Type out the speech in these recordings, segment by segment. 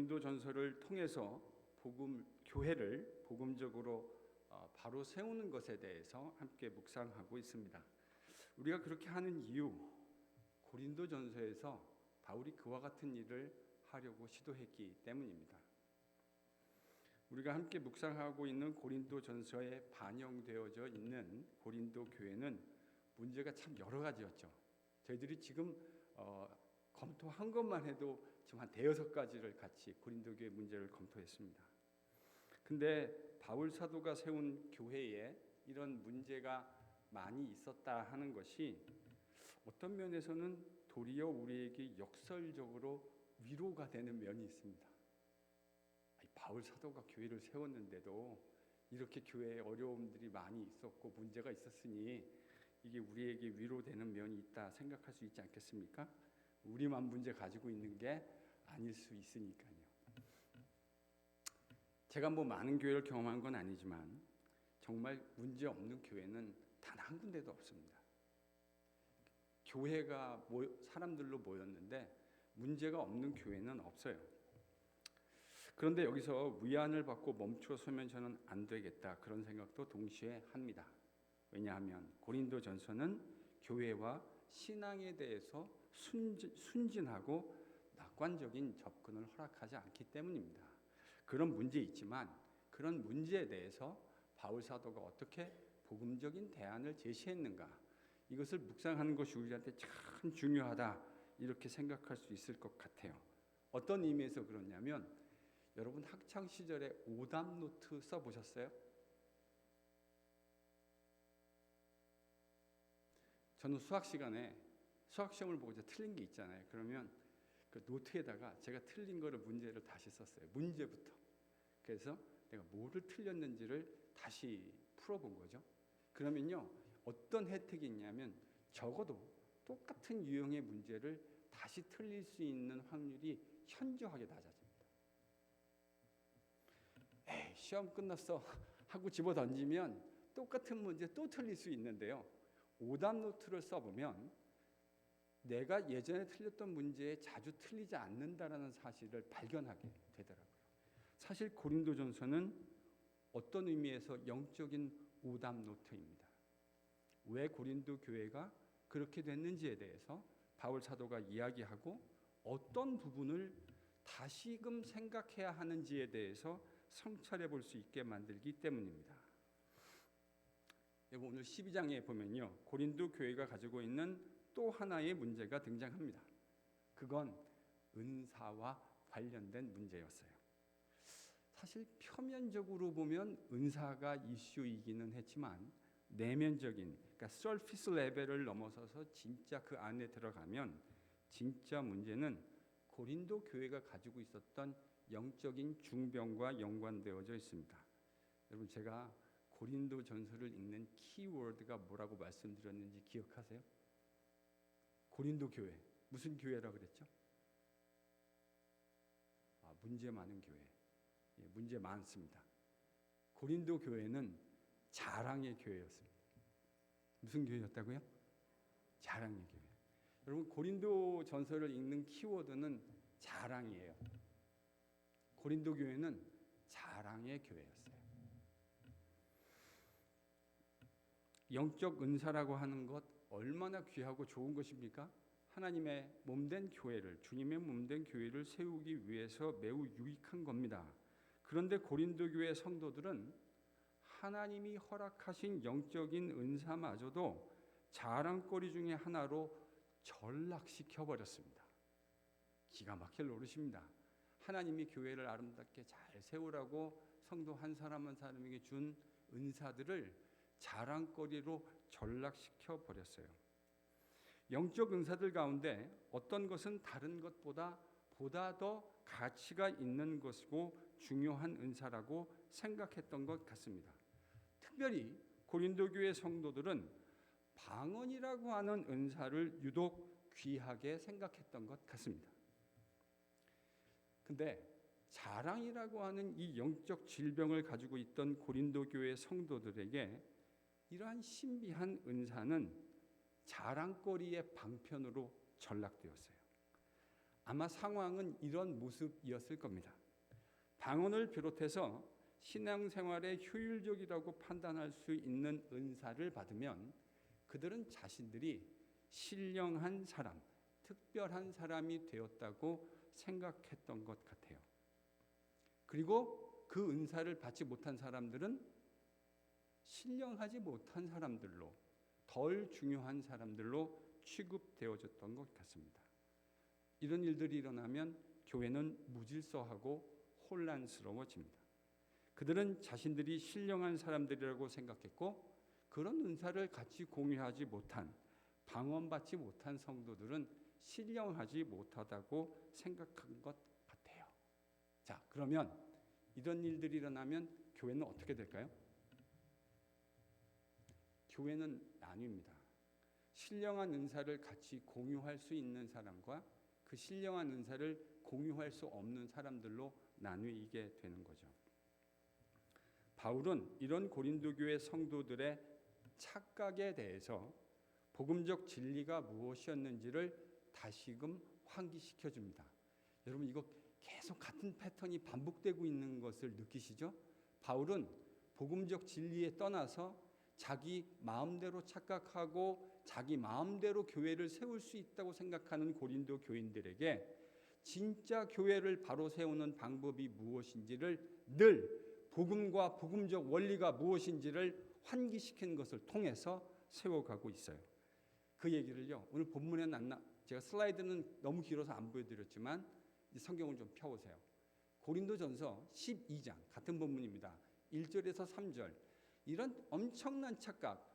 고린도전서를 통해서 교회를 복음적으로 바로 세우는 것에 대해서 함께 묵상하고 있습니다. 우리가 그렇게 하는 이유, 고린도전서에서 바울이 그와 같은 일을 하려고 시도했기 때문입니다. 우리가 함께 묵상하고 있는 고린도전서에 반영되어져 있는 고린도 교회는 문제가 참 여러 가지였죠. 저희들이 지금 검토한 것만 해도 지금 한 대여섯 가지를 같이 고린도 교회 문제를 검토했습니다. 근데 바울 사도가 세운 교회에 이런 문제가 많이 있었다 하는 것이 어떤 면에서는 도리어 우리에게 역설적으로 위로가 되는 면이 있습니다. 바울 사도가 교회를 세웠는데도 이렇게 교회에 어려움들이 많이 있었고 문제가 있었으니 이게 우리에게 위로되는 면이 있다 생각할 수 있지 않겠습니까? 우리만 문제 가지고 있는 게 아닐 수 있으니까요. 제가 많은 교회를 경험한 건 아니지만 정말 문제 없는 교회는 단 한 군데도 없습니다. 교회가 사람들로 모였는데 문제가 없는 교회는 없어요. 그런데 여기서 위안을 받고 멈춰서면 저는 안 되겠다 그런 생각도 동시에 합니다. 왜냐하면 고린도전서는 교회와 신앙에 대해서 순진하고 낙관적인 접근을 허락하지 않기 때문입니다. 그런 문제 있지만 그런 문제에 대해서 바울 사도가 어떻게 복음적인 대안을 제시했는가, 이것을 묵상하는 것이 우리한테 참 중요하다 이렇게 생각할 수 있을 것 같아요. 어떤 의미에서 그러냐면 여러분 학창 시절에 오답 노트 써보셨어요? 저는 수학 시간에 수학 시험을 보고 이제 틀린 게 있잖아요. 그러면 그 노트에다가 제가 틀린 거를 문제를 다시 썼어요. 문제부터. 그래서 내가 뭐를 틀렸는지를 다시 풀어본 거죠. 그러면요, 어떤 혜택이 있냐면 적어도 똑같은 유형의 문제를 다시 틀릴 수 있는 확률이 현저하게 낮아집니다. 시험 끝났어 하고 집어 던지면 똑같은 문제 또 틀릴 수 있는데요, 오답 노트를 써보면 내가 예전에 틀렸던 문제에 자주 틀리지 않는다라는 사실을 발견하게 되더라고요. 사실 고린도전서는 어떤 의미에서 영적인 오답 노트입니다. 왜 고린도 교회가 그렇게 됐는지에 대해서 바울 사도가 이야기하고 어떤 부분을 다시금 생각해야 하는지에 대해서 성찰해 볼 수 있게 만들기 때문입니다. 오늘 12장에 보면요, 고린도 교회가 가지고 있는 또 하나의 문제가 등장합니다. 그건 은사와 관련된 문제였어요. 사실 표면적으로 보면 은사가 이슈이기는 했지만 내면적인, 그러니까 서피스 레벨을 넘어서서 진짜 그 안에 들어가면 진짜 문제는 고린도 교회가 가지고 있었던 영적인 중병과 연관되어져 있습니다. 여러분, 제가 고린도 전서를 읽는 키워드가 뭐라고 말씀드렸는지 기억하세요? 고린도 교회. 무슨 교회라고 그랬죠? 문제 많은 교회. 문제 많습니다. 고린도 교회는 자랑의 교회였습니다. 무슨 교회였다고요? 자랑의 교회. 여러분, 고린도 전서를 읽는 키워드는 자랑이에요. 고린도 교회는 자랑의 교회였어요. 영적 은사라고 하는 것 얼마나 귀하고 좋은 것입니까? 하나님의 몸된 교회를, 주님의 몸된 교회를 세우기 위해서 매우 유익한 겁니다. 그런데 고린도 교회 성도들은 하나님이 허락하신 영적인 은사마저도 자랑거리 중에 하나로 전락시켜 버렸습니다. 기가 막힐 노릇입니다. 하나님이 교회를 아름답게 잘 세우라고 성도 한 사람 한 사람에게 준 은사들을 자랑거리로 전락시켜 버렸어요. 영적 은사들 가운데 어떤 것은 다른 것보다 더 가치가 있는 것이고 중요한 은사라고 생각했던 것 같습니다. 특별히 고린도 교회 성도들은 방언이라고 하는 은사를 유독 귀하게 생각했던 것 같습니다. 근데 자랑이라고 하는 이 영적 질병을 가지고 있던 고린도 교회 성도들에게 이러한 신비한 은사는 자랑거리의 방편으로 전락되었어요. 아마 상황은 이런 모습이었을 겁니다. 방언을 비롯해서 신앙생활에 효율적이라고 판단할 수 있는 은사를 받으면 그들은 자신들이 신령한 사람, 특별한 사람이 되었다고 생각했던 것 같아요. 그리고 그 은사를 받지 못한 사람들은 신령하지 못한 사람들로, 덜 중요한 사람들로 취급되어졌던 것 같습니다. 이런 일들이 일어나면 교회는 무질서하고 혼란스러워집니다. 그들은 자신들이 신령한 사람들이라고 생각했고 그런 은사를 같이 공유하지 못한, 방언받지 못한 성도들은 신령하지 못하다고 생각한 것 같아요. 자, 그러면 이런 일들이 일어나면 교회는 어떻게 될까요? 교회는 나뉩니다. 신령한 은사를 같이 공유할 수 있는 사람과 그 신령한 은사를 공유할 수 없는 사람들로 나뉘게 되는 거죠. 바울은 이런 고린도 교회 성도들의 착각에 대해서 복음적 진리가 무엇이었는지를 다시금 환기시켜 줍니다. 여러분 이거 계속 같은 패턴이 반복되고 있는 것을 느끼시죠? 바울은 복음적 진리에 떠나서 자기 마음대로 착각하고 자기 마음대로 교회를 세울 수 있다고 생각하는 고린도 교인들에게 진짜 교회를 바로 세우는 방법이 무엇인지를 늘 복음과 복음적 원리가 무엇인지를 환기시키는 것을 통해서 세워가고 있어요. 그 얘기를요. 오늘 본문에는 제가 슬라이드는 너무 길어서 안 보여드렸지만 성경을 좀 펴보세요. 고린도전서 12장 같은 본문입니다. 1절에서 3절 이런 엄청난 착각,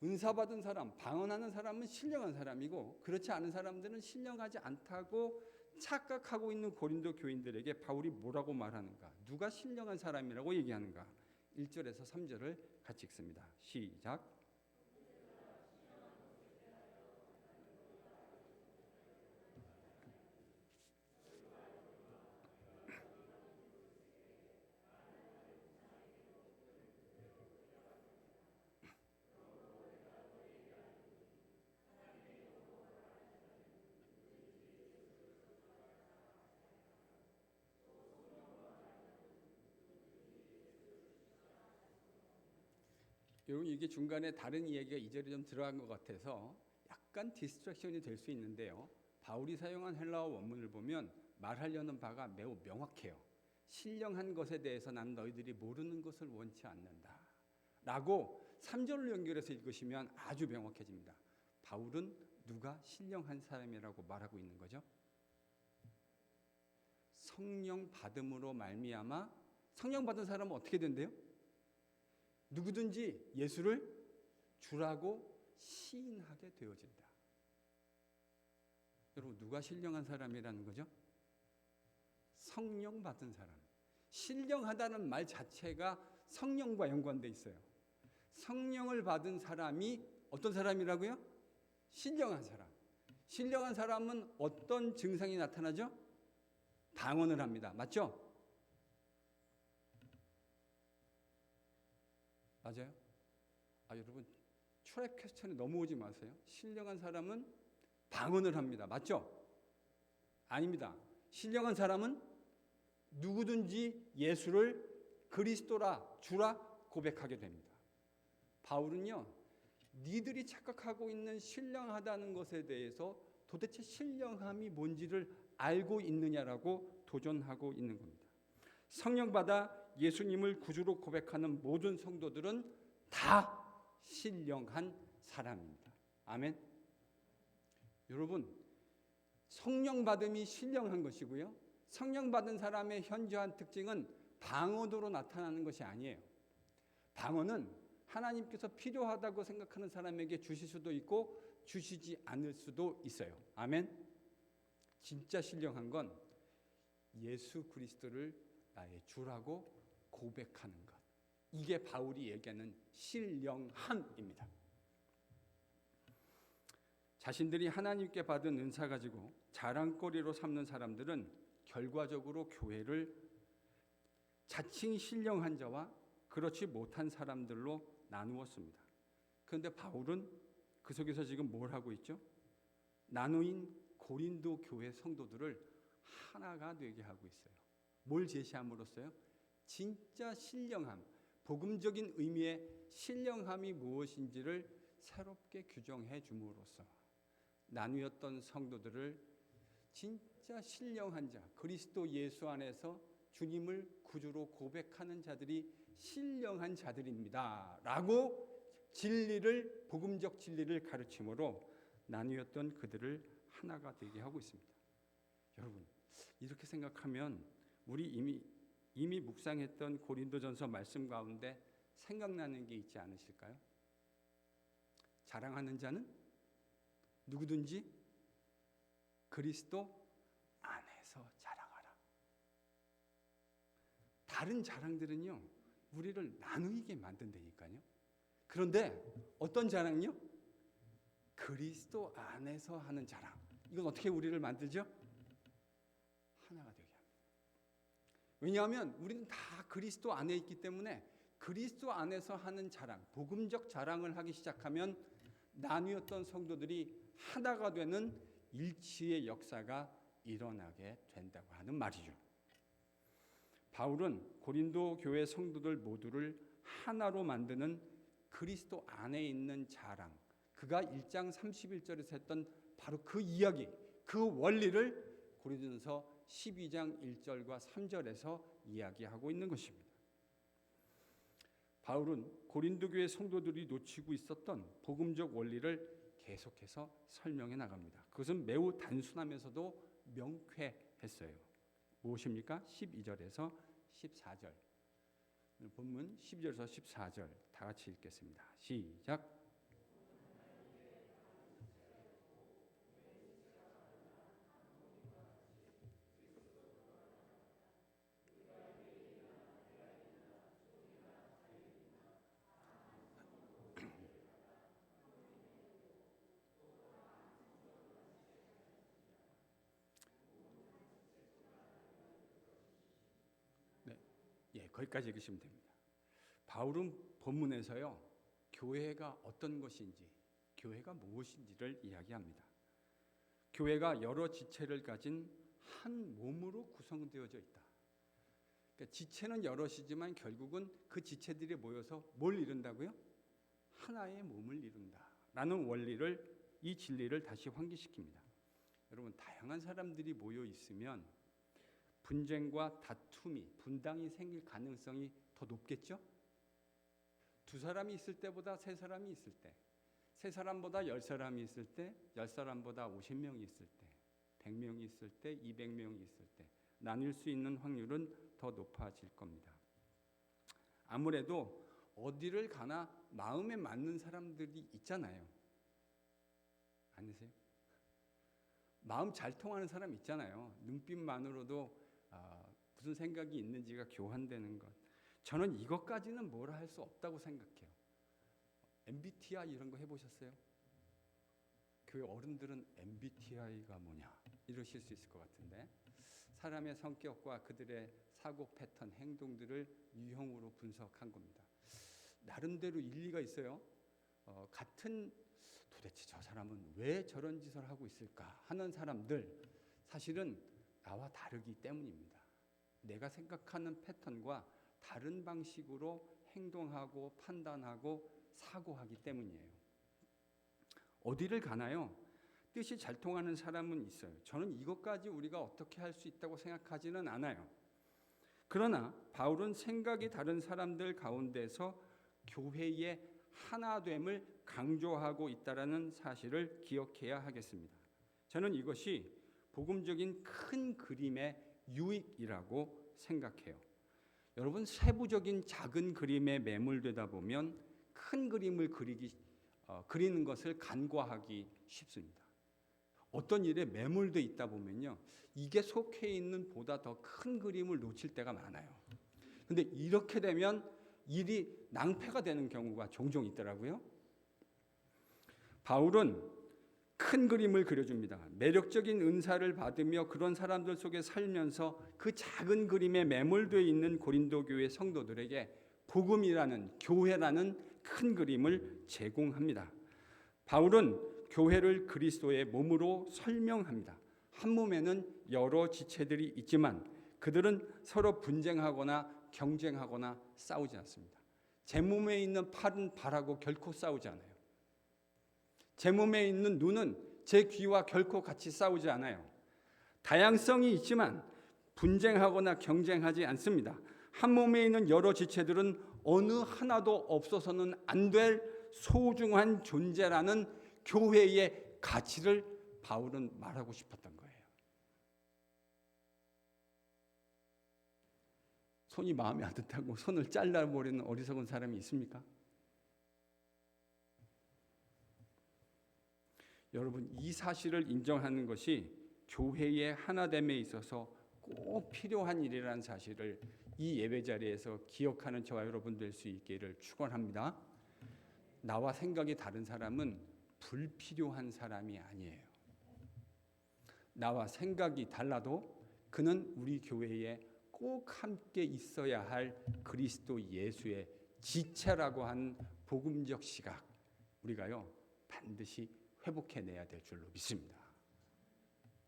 은사 받은 사람, 방언하는 사람은 신령한 사람이고 그렇지 않은 사람들은 신령하지 않다고 착각하고 있는 고린도 교인들에게 바울이 뭐라고 말하는가? 누가 신령한 사람이라고 얘기하는가? 1절에서 3절을 같이 읽습니다. 시작. 여러분 이게 중간에 다른 이야기가 2절에 좀 들어간 것 같아서 약간 디스트랙션이 될 수 있는데요. 바울이 사용한 헬라어 원문을 보면 말하려는 바가 매우 명확해요. 신령한 것에 대해서 난 너희들이 모르는 것을 원치 않는다 라고 3절로 연결해서 읽으시면 아주 명확해집니다. 바울은 누가 신령한 사람이라고 말하고 있는 거죠? 성령 받음으로 말미암아 성령 받은 사람은 어떻게 된대요? 누구든지 예수를 주라고 시인하게 되어진다. 여러분 누가 신령한 사람이라는 거죠? 성령 받은 사람. 신령하다는 말 자체가 성령과 연관돼 있어요. 성령을 받은 사람이 어떤 사람이라고요? 신령한 사람. 신령한 사람은 어떤 증상이 나타나죠? 방언을 합니다. 맞죠? 맞아요? 여러분 트랩 퀘스천에 넘어오지 마세요. 신령한 사람은 방언을 합니다. 맞죠? 아닙니다. 신령한 사람은 누구든지 예수를 그리스도라 주라 고백하게 됩니다. 바울은요. 니들이 착각하고 있는 신령하다는 것에 대해서 도대체 신령함이 뭔지를 알고 있느냐라고 도전하고 있는 겁니다. 성령 받아 예수님을 구주로 고백하는 모든 성도들은 다 신령한 사람입니다. 아멘. 여러분 성령 받음이 신령한 것이고요. 성령 받은 사람의 현저한 특징은 방언으로 나타나는 것이 아니에요. 방언은 하나님께서 필요하다고 생각하는 사람에게 주실 수도 있고 주시지 않을 수도 있어요. 아멘. 진짜 신령한 건 예수 그리스도를 나의 주라고 고백하는 것. 이게 바울이 얘기하는 신령함입니다. 자신들이 하나님께 받은 은사 가지고 자랑거리로 삼는 사람들은 결과적으로 교회를 자칭 신령한 자와 그렇지 못한 사람들로 나누었습니다. 그런데 바울은 그 속에서 지금 뭘 하고 있죠? 나누인 고린도 교회 성도들을 하나가 되게 하고 있어요. 뭘 제시함으로써요? 진짜 신령함, 복음적인 의미의 신령함이 무엇인지를 새롭게 규정해 줌으로써 나누었던 성도들을 진짜 신령한 자, 그리스도 예수 안에서 주님을 구주로 고백하는 자들이 신령한 자들입니다 라고 진리를, 복음적 진리를 가르침으로 나누었던 그들을 하나가 되게 하고 있습니다. 여러분, 이렇게 생각하면 우리 이미 묵상했던 고린도전서 말씀 가운데 생각나는 게 있지 않으실까요? 자랑하는 자는 누구든지 그리스도 안에서 자랑하라. 다른 자랑들은요, 우리를 나누게 만든다니까요. 그런데 어떤 자랑요? 그리스도 안에서 하는 자랑. 이건 어떻게 우리를 만들죠? 하나가 되게 합니다. 왜냐하면 우리는 다 그리스도 안에 있기 때문에 그리스도 안에서 하는 자랑, 복음적 자랑을 하기 시작하면 나뉘었던 성도들이 하나가 되는 일치의 역사가 일어나게 된다고 하는 말이죠. 바울은 고린도 교회 성도들 모두를 하나로 만드는 그리스도 안에 있는 자랑, 그가 1장 31절에서 했던 바로 그 이야기, 그 원리를 고린도전서 12장 1절과 3절에서 이야기하고 있는 것입니다. 바울은 고린도 교회 성도들이 놓치고 있었던 복음적 원리를 계속해서 설명해 나갑니다. 그것은 매우 단순하면서도 명쾌했어요. 무엇입니까? 12절에서 14절. 본문 12절에서 14절 다 같이 읽겠습니다. 시작. 거기까지 읽으시면 됩니다. 바울은 본문에서요, 교회가 어떤 것인지, 교회가 무엇인지를 이야기합니다. 교회가 여러 지체를 가진 한 몸으로 구성되어져 있다. 그러니까 지체는 여럿이지만 결국은 그 지체들이 모여서 뭘 이룬다고요? 하나의 몸을 이룬다라는 원리를, 이 진리를 다시 환기시킵니다. 여러분, 다양한 사람들이 모여 있으면 분쟁과 다툼이, 분당이 생길 가능성이 더 높겠죠? 두 사람이 있을 때보다 세 사람이 있을 때, 세 사람보다 10사람이 있을 때, 10사람보다 50명이 있을 때, 100명이 있을 때, 200명이 있을 때 나눌 수 있는 확률은 더 높아질 겁니다. 아무래도 어디를 가나 마음에 맞는 사람들이 있잖아요. 아니세요? 마음 잘 통하는 사람 있잖아요. 눈빛만으로도 무슨 생각이 있는지가 교환되는 것. 저는 이것까지는 뭐라 할 수 없다고 생각해요. MBTI 이런 거 해보셨어요? 교회 어른들은 MBTI가 뭐냐 이러실 수 있을 것 같은데, 사람의 성격과 그들의 사고 패턴, 행동들을 유형으로 분석한 겁니다. 나름대로 일리가 있어요. 같은, 도대체 저 사람은 왜 저런 짓을 하고 있을까 하는 사람들, 사실은 나와 다르기 때문입니다. 내가 생각하는 패턴과 다른 방식으로 행동하고 판단하고 사고하기 때문이에요. 어디를 가나요? 뜻이 잘 통하는 사람은 있어요. 저는 이것까지 우리가 어떻게 할 수 있다고 생각하지는 않아요. 그러나 바울은 생각이 다른 사람들 가운데서 교회의 하나됨을 강조하고 있다는 사실을 기억해야 하겠습니다. 저는 이것이 복음적인 큰 그림의 유익이라고 생각해요. 여러분, 세부적인 작은 그림에 매몰되다 보면 큰 그림을 그리는 것을 간과하기 쉽습니다. 어떤 일에 매몰돼 있다 보면요, 이게 속해 있는 보다 더 큰 그림을 놓칠 때가 많아요. 근데 이렇게 되면 일이 낭패가 되는 경우가 종종 있더라고요. 바울은 큰 그림을 그려줍니다. 매력적인 은사를 받으며 그런 사람들 속에 살면서 그 작은 그림에 매몰되어 있는 고린도 교회 성도들에게 복음이라는, 교회라는 큰 그림을 제공합니다. 바울은 교회를 그리스도의 몸으로 설명합니다. 한 몸에는 여러 지체들이 있지만 그들은 서로 분쟁하거나 경쟁하거나 싸우지 않습니다. 제 몸에 있는 팔은 발하고 결코 싸우지 않아요. 제 몸에 있는 눈은 제 귀와 결코 같이 싸우지 않아요. 다양성이 있지만 분쟁하거나 경쟁하지 않습니다. 한 몸에 있는 여러 지체들은 어느 하나도 없어서는 안 될 소중한 존재라는 교회의 가치를 바울은 말하고 싶었던 거예요. 손이 마음에 안 든다고 손을 잘라버리는 어리석은 사람이 있습니까? 여러분, 이 사실을 인정하는 것이 교회의 하나됨에 있어서 꼭 필요한 일이라는 사실을 이 예배 자리에서 기억하는 저와 여러분 될 수 있기를 축원합니다. 나와 생각이 다른 사람은 불필요한 사람이 아니에요. 나와 생각이 달라도 그는 우리 교회에 꼭 함께 있어야 할 그리스도 예수의 지체라고 하는 복음적 시각, 우리가요 반드시 회복해내야 될 줄로 믿습니다.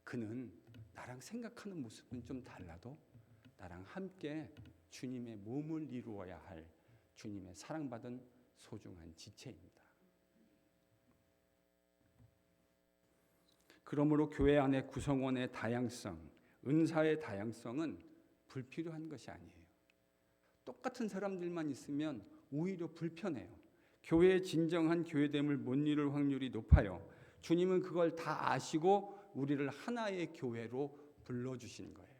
그는 나랑 생각하는 모습은 좀 달라도 나랑 함께 주님의 몸을 이루어야 할 주님의 사랑받은 소중한 지체입니다. 그러므로 교회 안의 구성원의 다양성, 은사의 다양성은 불필요한 것이 아니에요. 똑같은 사람들만 있으면 오히려 불편해요. 교회의 진정한 교회됨을 못 이룰 확률이 높아요. 주님은 그걸 다 아시고 우리를 하나의 교회로 불러주신 거예요.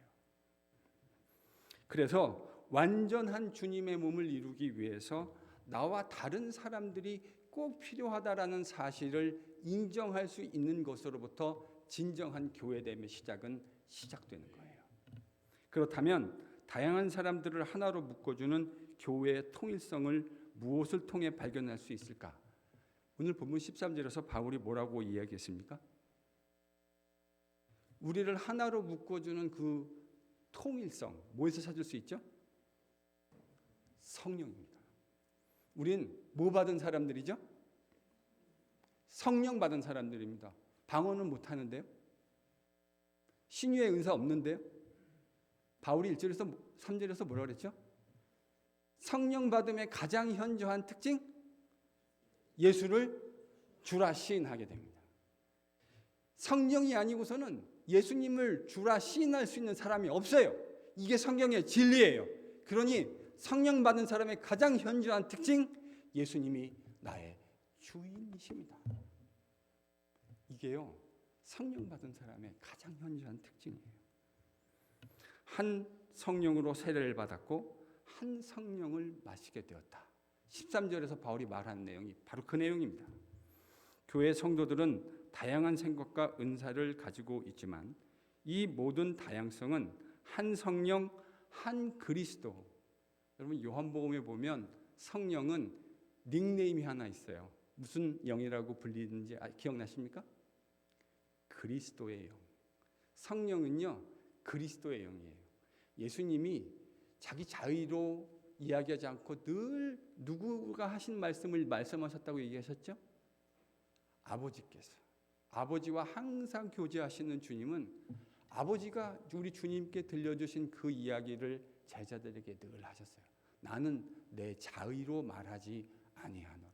그래서 완전한 주님의 몸을 이루기 위해서 나와 다른 사람들이 꼭 필요하다라는 사실을 인정할 수 있는 것으로부터 진정한 교회됨의 시작은 시작되는 거예요. 그렇다면 다양한 사람들을 하나로 묶어주는 교회의 통일성을 무엇을 통해 발견할 수 있을까? 오늘 본문 13절에서 바울이 뭐라고 이야기했습니까? 우리를 하나로 묶어주는 그 통일성, 뭐에서 찾을 수 있죠? 성령입니다. 우린 뭐 받은 사람들이죠? 성령 받은 사람들입니다. 방언은 못하는데요? 신유의 은사 없는데요? 바울이 1절에서 3절에서 뭐라고 그랬죠? 성령 받음의 가장 현저한 특징? 예수를 주라 시인하게 됩니다. 성령이 아니고서는 예수님을 주라 시인할 수 있는 사람이 없어요. 이게 성경의 진리예요. 그러니 성령 받은 사람의 가장 현저한 특징, 예수님이 나의 주인이십니다. 이게요, 성령 받은 사람의 가장 현저한 특징이에요. 한 성령으로 세례를 받았고 한 성령을 마시게 되었다. 13절에서 바울이 말하는 내용이 바로 그 내용입니다. 교회 성도들은 다양한 생각과 은사를 가지고 있지만 이 모든 다양성은 한 성령, 한 그리스도. 여러분, 요한복음에 보면 성령은 닉네임이 하나 있어요. 무슨 영이라고 불리는지 기억나십니까? 그리스도의 영. 성령은요, 그리스도의 영이에요. 예수님이 자기 자의로 이야기하지 않고 늘 누구가 하신 말씀을 말씀하셨다고 얘기하셨죠? 아버지께서. 아버지와 항상 교제하시는 주님은 아버지가 우리 주님께 들려주신 그 이야기를 제자들에게 늘 하셨어요. 나는 내 자의로 말하지 아니하노라.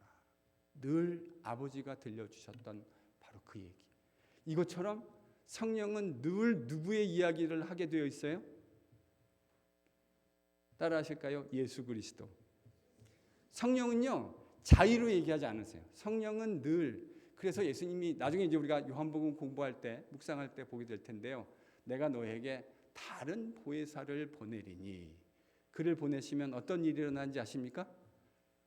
늘 아버지가 들려주셨던 바로 그 얘기. 이것처럼 성령은 늘 누구의 이야기를 하게 되어 있어요? 따라 하실까요? 예수 그리스도. 성령은요, 자의로 얘기하지 않으세요. 성령은 늘, 그래서 예수님이 나중에 이제 우리가 요한복음 공부할 때, 묵상할 때 보게 될 텐데요. 내가 너에게 다른 보혜사를 보내리니, 그를 보내시면 어떤 일이 일어나는지 아십니까?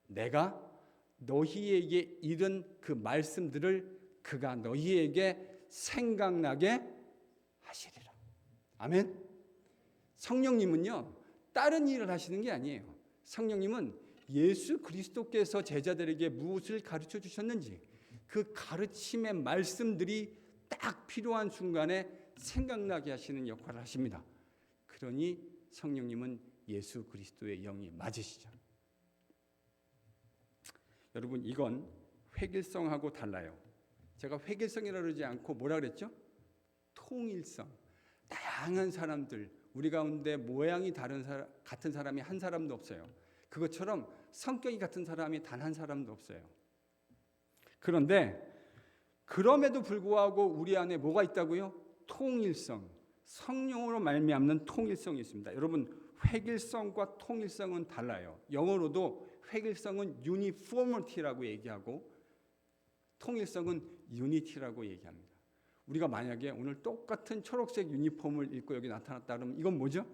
내가 너희에게 이른 그 말씀들을 그가 너희에게 생각나게 하시리라. 아멘. 성령님은요, 다른 일을 하시는 게 아니에요. 성령님은 예수 그리스도께서 제자들에게 무엇을 가르쳐 주셨는지 그 가르침의 말씀들이 딱 필요한 순간에 생각나게 하시는 역할을 하십니다. 그러니 성령님은 예수 그리스도의 영이 맞으시죠. 여러분, 이건 획일성하고 달라요. 제가 획일성이라고 그러지 않고 뭐라 그랬죠? 통일성, 다양한 사람들, 우리 가운데 모양이 같은 사람이 한 사람도 없어요. 그것처럼 성격이 같은 사람이 단 한 사람도 없어요. 그런데 그럼에도 불구하고 우리 안에 뭐가 있다고요? 통일성, 성령으로 말미암는 통일성이 있습니다. 여러분, 획일성과 통일성은 달라요. 영어로도 획일성은 uniformity라고 얘기하고 통일성은 unity라고 얘기합니다. 우리가 만약에 오늘 똑같은 초록색 유니폼을 입고 여기 나타났다 그러면 이건 뭐죠?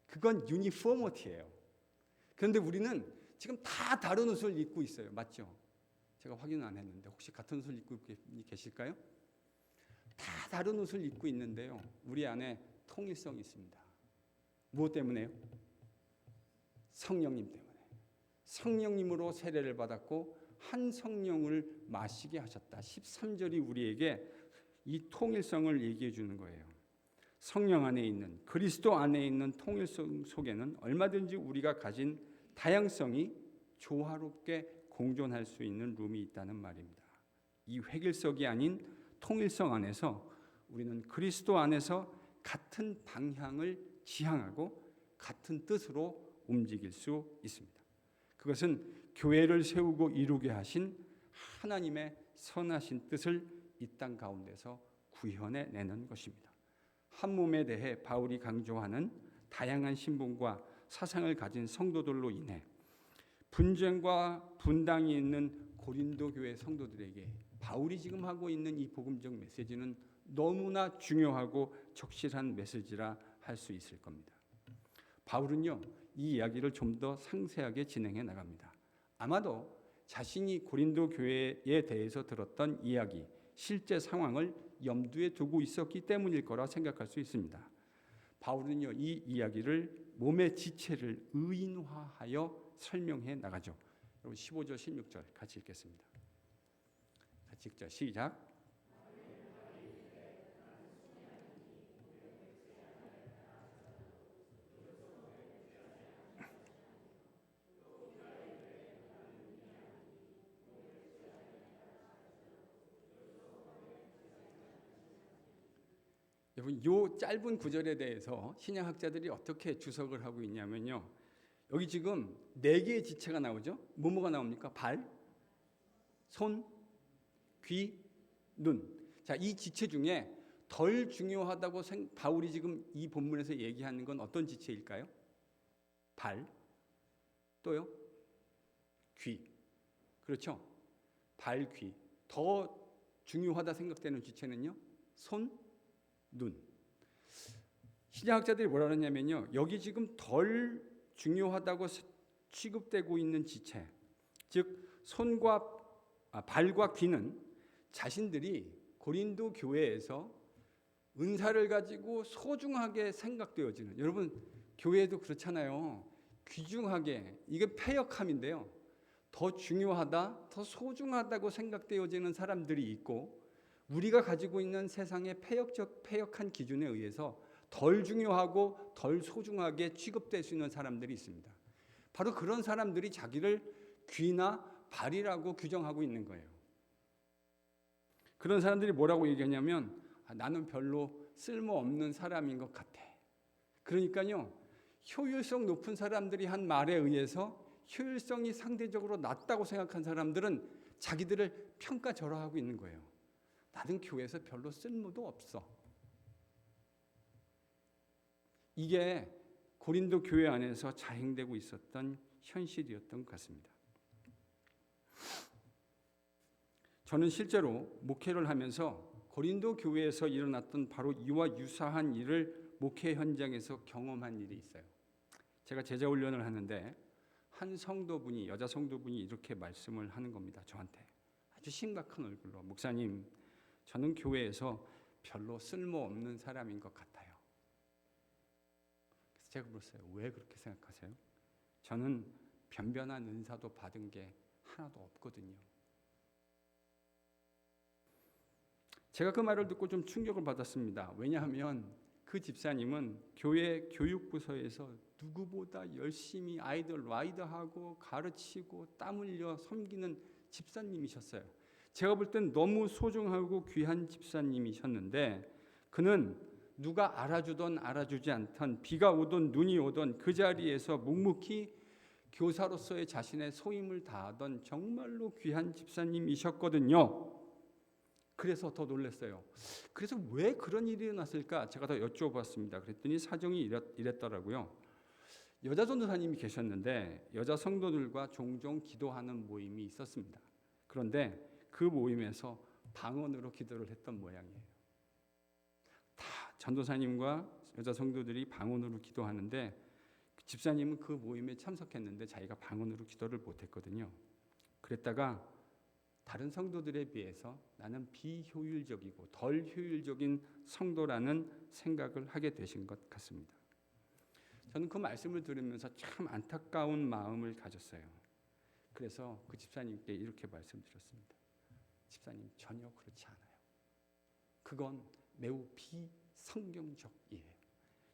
그건 uniformity예요. 그런데 우리는 지금 다 다른 옷을 입고 있어요. 맞죠? 제가 확인은 안 했는데 혹시 같은 옷을 입고 계실까요? 다 다른 옷을 입고 있는데요. 우리 안에 통일성이 있습니다. 무엇 때문에요? 성령님 때문에. 성령님으로 세례를 받았고 한 성령을 마시게 하셨다. 13절이 우리에게 이 통일성을 얘기해 주는 거예요. 성령 안에 있는, 그리스도 안에 있는 통일성 속에는 얼마든지 우리가 가진 다양성이 조화롭게 공존할 수 있는 룸이 있다는 말입니다. 이 획일성이 아닌 통일성 안에서 우리는 그리스도 안에서 같은 방향을 지향하고 같은 뜻으로 움직일 수 있습니다. 그것은 교회를 세우고 이루게 하신 하나님의 선하신 뜻을 이 땅 가운데서 구현해내는 것입니다. 한 몸에 대해 바울이 강조하는 다양한 신분과 사상을 가진 성도들로 인해 분쟁과 분당이 있는 고린도 교회 성도들에게 바울이 지금 하고 있는 이 복음적 메시지는 너무나 중요하고 적실한 메시지라 할 수 있을 겁니다. 바울은요, 이 이야기를 좀 더 상세하게 진행해 나갑니다. 아마도 자신이 고린도 교회에 대해서 들었던 이야기, 실제 상황을 염두에 두고 있었기 때문일 거라 생각할 수 있습니다. 바울은요, 이 이야기를 몸의 지체를 의인화하여 설명해 나가죠. 여러분 15절, 16절 같이 읽겠습니다. 같이 읽죠. 시작. 여러분, 이 짧은 구절에 대해서 신약학자들이 어떻게 주석을 하고 있냐면요. 여기 지금 4개의 지체가 나오죠. 뭐가 나옵니까? 발, 손, 귀, 눈. 자, 이 지체 중에 덜 중요하다고 바울이 지금 이 본문에서 얘기하는 건 어떤 지체일까요? 발, 또요? 귀. 그렇죠? 발, 귀. 더 중요하다 생각되는 지체는요? 손, 눈. 신약학자들이 뭐라 그러냐면요, 여기 지금 덜 중요하다고 취급되고 있는 지체, 즉 발과 귀는 자신들이 고린도 교회에서 은사를 가지고 소중하게 생각되어지는, 여러분 교회도 그렇잖아요. 귀중하게, 이게 패역함인데요, 더 중요하다, 더 소중하다고 생각되어지는 사람들이 있고, 우리가 가지고 있는 세상의 패역한 기준에 의해서 덜 중요하고 덜 소중하게 취급될 수 있는 사람들이 있습니다. 바로 그런 사람들이 자기를 귀나 발이라고 규정하고 있는 거예요. 그런 사람들이 뭐라고 얘기하냐면, 나는 별로 쓸모없는 사람인 것 같아. 그러니까요, 효율성 높은 사람들이 한 말에 의해서 효율성이 상대적으로 낮다고 생각한 사람들은 자기들을 평가절하하고 있는 거예요. 나는 교회에서 별로 쓸모도 없어. 이게 고린도 교회 안에서 자행되고 있었던 현실이었던 것 같습니다. 저는 실제로 목회를 하면서 고린도 교회에서 일어났던 바로 이와 유사한 일을 목회 현장에서 경험한 일이 있어요. 제가 제자 훈련을 하는데 한 성도분이, 여자 성도분이 이렇게 말씀을 하는 겁니다. 저한테 아주 심각한 얼굴로, 목사님, 저는 교회에서 별로 쓸모없는 사람인 것 같아요. 그래서 제가 물었어요. 왜 그렇게 생각하세요? 저는 변변한 은사도 받은 게 하나도 없거든요. 제가 그 말을 듣고 좀 충격을 받았습니다. 왜냐하면 그 집사님은 교회 교육부서에서 누구보다 열심히 아이들 라이더하고 가르치고 땀 흘려 섬기는 집사님이셨어요. 제가 볼 땐 너무 소중하고 귀한 집사님이셨는데 그는 누가 알아주던 알아주지 않던, 비가 오던 눈이 오던 그 자리에서 묵묵히 교사로서의 자신의 소임을 다하던 정말로 귀한 집사님이셨거든요. 그래서 더 놀랐어요. 그래서 왜 그런 일이 일어났을까? 제가 더 여쭤봤습니다. 그랬더니 사정이 이랬더라고요. 여자 전도사님이 계셨는데 여자 성도들과 종종 기도하는 모임이 있었습니다. 그런데 그 모임에서 방언으로 기도를 했던 모양이에요. 다 전도사님과 여자 성도들이 방언으로 기도하는데 집사님은 그 모임에 참석했는데 자기가 방언으로 기도를 못했거든요. 그랬다가 다른 성도들에 비해서 나는 비효율적이고 덜 효율적인 성도라는 생각을 하게 되신 것 같습니다. 저는 그 말씀을 들으면서 참 안타까운 마음을 가졌어요. 그래서 그 집사님께 이렇게 말씀드렸습니다. 집사님, 전혀 그렇지 않아요. 그건 매우 비성경적이에요.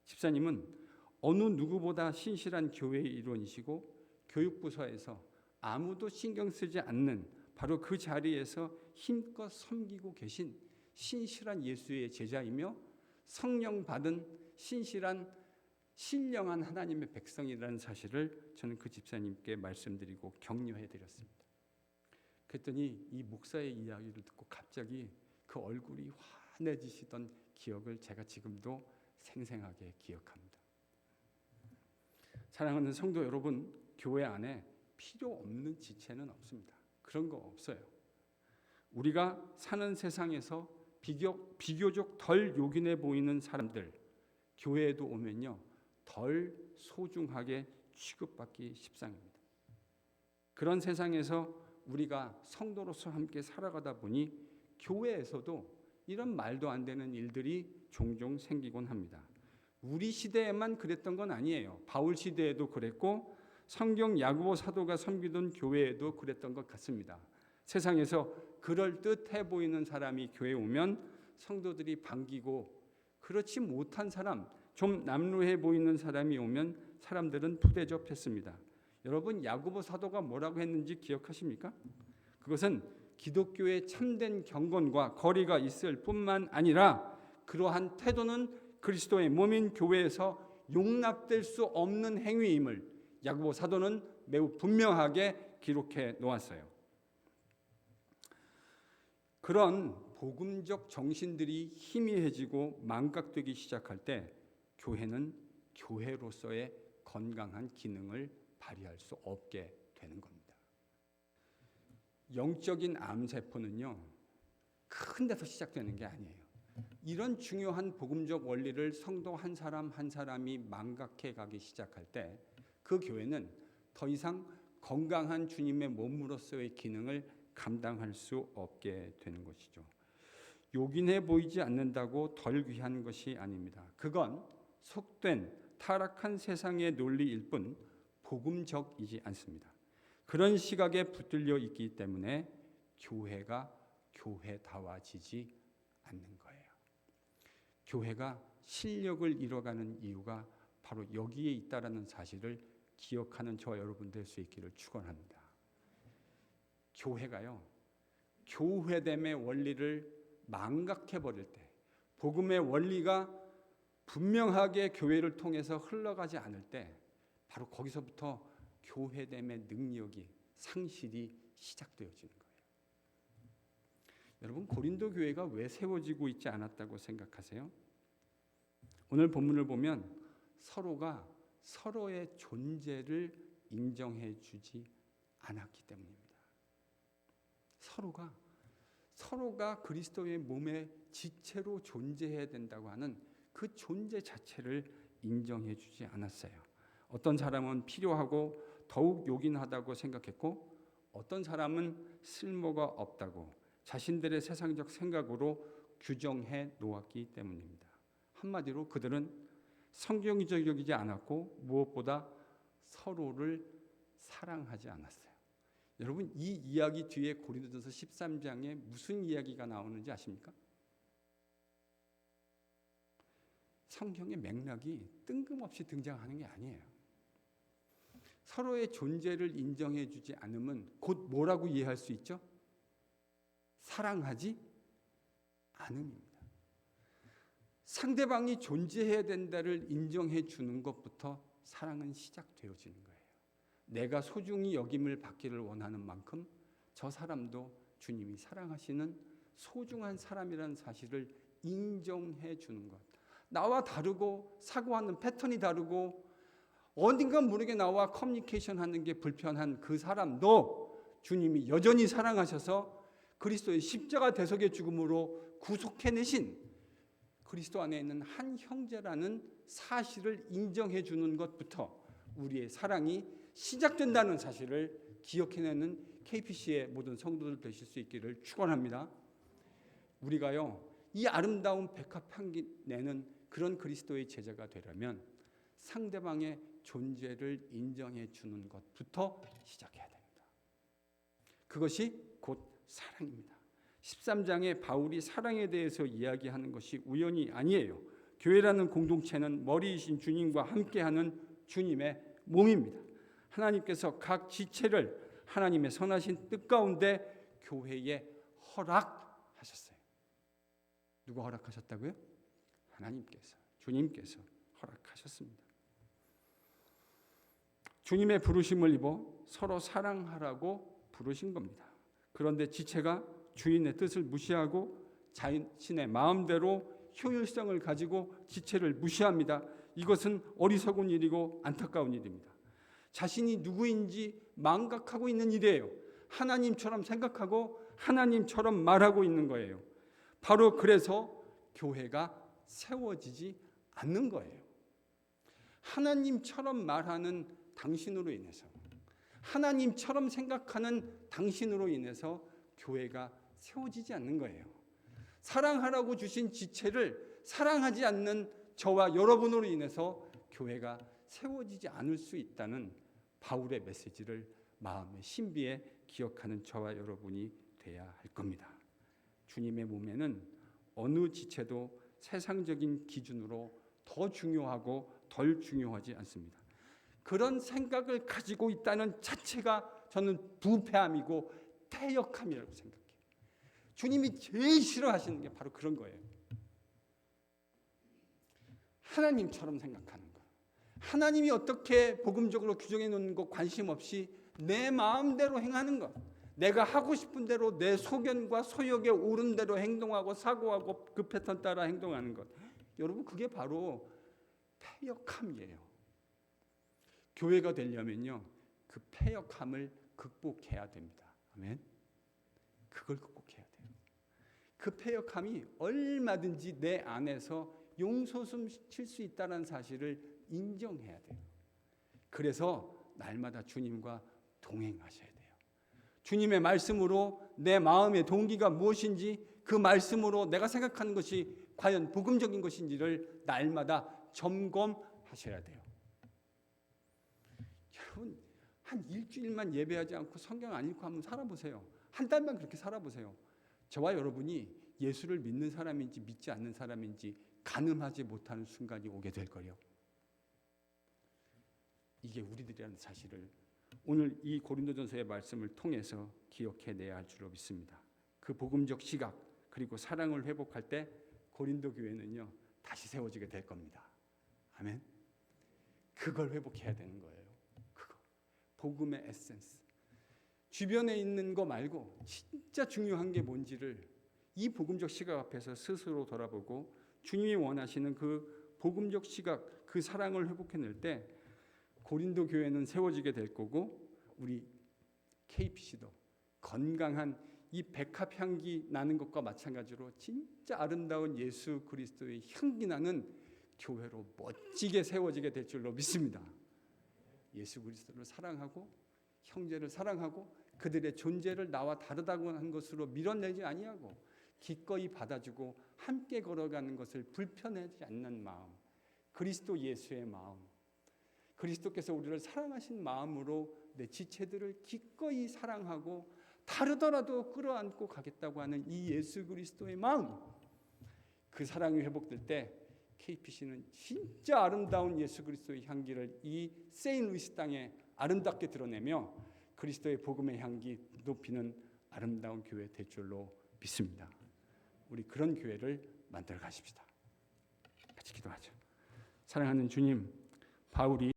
집사님은 어느 누구보다 신실한 교회의 일원이시고 교육부서에서 아무도 신경 쓰지 않는 바로 그 자리에서 힘껏 섬기고 계신 신실한 예수의 제자이며 성령 받은 신령한 하나님의 백성이라는 사실을 저는 그 집사님께 말씀드리고 격려해 드렸습니다. 그랬더니 이 목사의 이야기를 듣고 갑자기 그 얼굴이 환해지시던 기억을 제가 지금도 생생하게 기억합니다. 사랑하는 성도 여러분, 교회 안에 필요 없는 지체는 없습니다. 그런 거 없어요. 우리가 사는 세상에서 비교적 덜 요긴해 보이는 사람들, 교회에도 오면요 덜 소중하게 취급받기 십상입니다. 그런 세상에서 우리가 성도로서 함께 살아가다 보니 교회에서도 이런 말도 안 되는 일들이 종종 생기곤 합니다. 우리 시대에만 그랬던 건 아니에요. 바울 시대에도 그랬고 성경 야고보 사도가 섬기던 교회에도 그랬던 것 같습니다. 세상에서 그럴듯해 보이는 사람이 교회에 오면 성도들이 반기고, 그렇지 못한 사람, 좀 남루해 보이는 사람이 오면 사람들은 푸대접했습니다. 여러분, 야고보 사도가 뭐라고 했는지 기억하십니까? 그것은 기독교의 참된 경건과 거리가 있을 뿐만 아니라 그러한 태도는 그리스도의 몸인 교회에서 용납될 수 없는 행위임을 야고보 사도는 매우 분명하게 기록해 놓았어요. 그런 복음적 정신들이 희미해지고 망각되기 시작할 때 교회는 교회로서의 건강한 기능을 발휘할 수 없게 되는 겁니다. 영적인 암세포는요, 큰 데서 시작되는 게 아니에요. 이런 중요한 복음적 원리를 성도 한 사람 한 사람이 망각해 가기 시작할 때 그 교회는 더 이상 건강한 주님의 몸으로서의 기능을 감당할 수 없게 되는 것이죠. 요긴해 보이지 않는다고 덜 귀한 것이 아닙니다. 그건 속된 타락한 세상의 논리일 뿐 복음적이지 않습니다. 그런 시각에 붙들려 있기 때문에 교회가 교회다워지지 않는 거예요. 교회가 실력을 잃어가는 이유가 바로 여기에 있다라는 사실을 기억하는 저와 여러분 될 수 있기를 축원합니다. 교회가요, 교회됨의 원리를 망각해 버릴 때, 복음의 원리가 분명하게 교회를 통해서 흘러가지 않을 때 바로 거기서부터 교회됨의 능력이 상실이 시작되어지는 거예요. 여러분, 고린도 교회가 왜 세워지고 있지 않았다고 생각하세요? 오늘 본문을 보면 서로가 서로의 존재를 인정해 주지 않았기 때문입니다. 서로가 그리스도의 몸의 지체로 존재해야 된다고 하는 그 존재 자체를 인정해 주지 않았어요. 어떤 사람은 필요하고 더욱 요긴하다고 생각했고, 어떤 사람은 쓸모가 없다고 자신들의 세상적 생각으로 규정해 놓았기 때문입니다. 한마디로 그들은 성경적이지 않았고 무엇보다 서로를 사랑하지 않았어요. 여러분, 이 이야기 뒤에 고린도전서 13장에 무슨 이야기가 나오는지 아십니까? 성경의 맥락이 뜬금없이 등장하는 게 아니에요. 서로의 존재를 인정해 주지 않으면 곧 뭐라고 이해할 수 있죠? 사랑하지 않음입니다. 상대방이 존재해야 된다를 인정해 주는 것부터 사랑은 시작되어지는 거예요. 내가 소중히 여김을 받기를 원하는 만큼 저 사람도 주님이 사랑하시는 소중한 사람이라는 사실을 인정해 주는 것. 나와 다르고 사고하는 패턴이 다르고 어딘가 모르게 나와 커뮤니케이션 하는 게 불편한 그 사람도 주님이 여전히 사랑하셔서 그리스도의 십자가 대속의 죽음으로 구속해내신 그리스도 안에 있는 한 형제라는 사실을 인정해 주는 것부터 우리의 사랑이 시작된다는 사실을 기억해내는 KPC의 모든 성도들 되실 수 있기를 축원합니다. 우리가요, 이 아름다운 백합향기 내는 그런 그리스도의 제자가 되려면 상대방의 존재를 인정해 주는 것부터 시작해야 됩니다. 그것이 곧 사랑입니다. 13장에 바울이 사랑에 대해서 이야기하는 것이 우연이 아니에요. 교회라는 공동체는 머리이신 주님과 함께하는 주님의 몸입니다. 하나님께서 각 지체를 하나님의 선하신 뜻 가운데 교회에 허락하셨어요. 누가 허락하셨다고요? 하나님께서, 주님께서 허락하셨습니다. 주님의 부르심을 입어 서로 사랑하라고 부르신 겁니다. 그런데 지체가 주인의 뜻을 무시하고 자신의 마음대로 효율성을 가지고 지체를 무시합니다. 이것은 어리석은 일이고 안타까운 일입니다. 자신이 누구인지 망각하고 있는 일이에요. 하나님처럼 생각하고 하나님처럼 말하고 있는 거예요. 바로 그래서 교회가 세워지지 않는 거예요. 하나님처럼 말하는 당신으로 인해서, 하나님처럼 생각하는 당신으로 인해서 교회가 세워지지 않는 거예요. 사랑하라고 주신 지체를 사랑하지 않는 저와 여러분으로 인해서 교회가 세워지지 않을 수 있다는 바울의 메시지를 마음의 신비에 기억하는 저와 여러분이 돼야 할 겁니다. 주님의 몸에는 어느 지체도 세상적인 기준으로 더 중요하고 덜 중요하지 않습니다. 그런 생각을 가지고 있다는 자체가 저는 부패함이고 패역함이라고 생각해요. 주님이 제일 싫어하시는 게 바로 그런 거예요. 하나님처럼 생각하는 것. 하나님이 어떻게 복음적으로 규정해 놓는 것 관심 없이 내 마음대로 행하는 것. 내가 하고 싶은 대로 내 소견과 소욕에 오른 대로 행동하고 사고하고 그 패턴 따라 행동하는 것. 여러분, 그게 바로 패역함이에요. 교회가 되려면요, 그 패역함을 극복해야 됩니다. 아멘. 그걸 극복해야 돼요. 그 패역함이 얼마든지 내 안에서 용솟음 칠 수 있다는 사실을 인정해야 돼요. 그래서 날마다 주님과 동행하셔야 돼요. 주님의 말씀으로 내 마음의 동기가 무엇인지, 그 말씀으로 내가 생각하는 것이 과연 복음적인 것인지를 날마다 점검하셔야 돼요. 여러분, 한 일주일만 예배하지 않고 성경 안 읽고 한번 살아보세요. 한 달만 그렇게 살아보세요. 저와 여러분이 예수를 믿는 사람인지 믿지 않는 사람인지 가늠하지 못하는 순간이 오게 될 거예요. 이게 우리들이라는 사실을 오늘 이 고린도전서의 말씀을 통해서 기억해내야 할 줄로 믿습니다. 그 복음적 시각 그리고 사랑을 회복할 때 고린도 교회는요, 다시 세워지게 될 겁니다. 아멘. 그걸 회복해야 되는 거예요. 그거 복음의 에센스. 주변에 있는 거 말고 진짜 중요한 게 뭔지를 이 복음적 시각 앞에서 스스로 돌아보고 주님이 원하시는 그 복음적 시각, 그 사랑을 회복해낼 때 고린도 교회는 세워지게 될 거고, 우리 KPC도 건강한 이 백합 향기 나는 것과 마찬가지로 진짜 아름다운 예수 그리스도의 향기 나는 교회로 멋지게 세워지게 될 줄로 믿습니다. 예수 그리스도를 사랑하고 형제를 사랑하고 그들의 존재를 나와 다르다고 하는 것으로 밀어내지 아니하고 기꺼이 받아주고 함께 걸어가는 것을 불편하지 않는 마음, 그리스도 예수의 마음, 그리스도께서 우리를 사랑하신 마음으로 내 지체들을 기꺼이 사랑하고 다르더라도 끌어안고 가겠다고 하는 이 예수 그리스도의 마음, 그 사랑이 회복될 때 KPC는 진짜 아름다운 예수 그리스도의 향기를 이 세인루이스 땅에 아름답게 드러내며 그리스도의 복음의 향기 높이는 아름다운 교회 될 줄로 믿습니다. 우리 그런 교회를 만들어 가십시다. 같이 기도하죠. 사랑하는 주님, 바울이